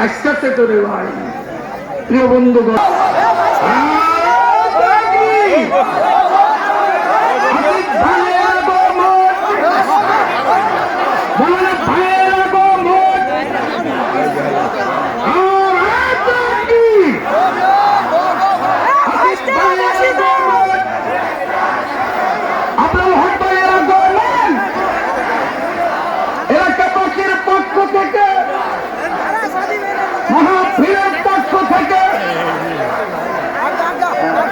একসাথে করে ভাই প্রিয় বন্ধুগণ মহাভীরের পক্ষ থেকে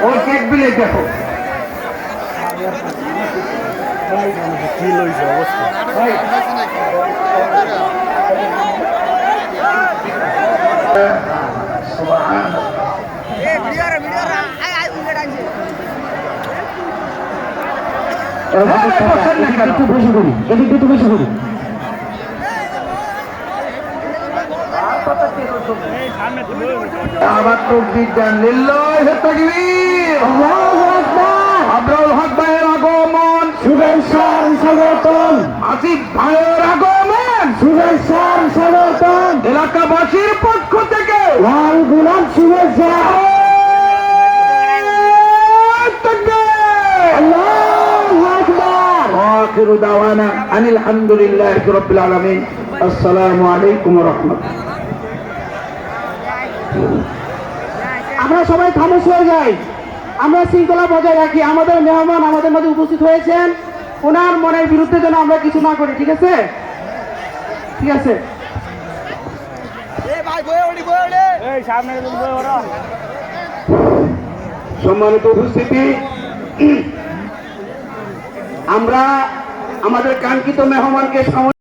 ওর কেক বিলে দেখো কি লইছে অবস্থা একটু বেশি করি একটু বেশি করি আবার তকবীর দেন লিল্লাহি তাকবীর আল্লাহু আকবার আবরারুল হক ভাইয়ের আগমন শুভেচ্ছা স্বাগতম আসিফ ভাইয়ের আগমন শুভেচ্ছা স্বাগতম এলাকাবাসীর পক্ষ থেকে লাল গোলাপ শুভেচ্ছা আল্লাহু আকবার আখিরু দাওয়ানা আনিল হামদুলিল্লাহি রাব্বিল আলামিন আসসালামু আলাইকুম ওয়া রাহমাতুল্লাহ। আমরা সবাই খামোশ হয়ে যাই, আমরা শৃঙ্খলা বজায় রাখি। আমাদের মেহমান আমাদের মাঝে উপস্থিত হয়েছেন, ওনার মনের বিরুদ্ধে যেন আমরা কিছু না করি। ঠিক আছে, ঠিক আছে। সম্মানিত উপস্থিতি, আমরা আমাদের কাঙ্ক্ষিত মেহমানকে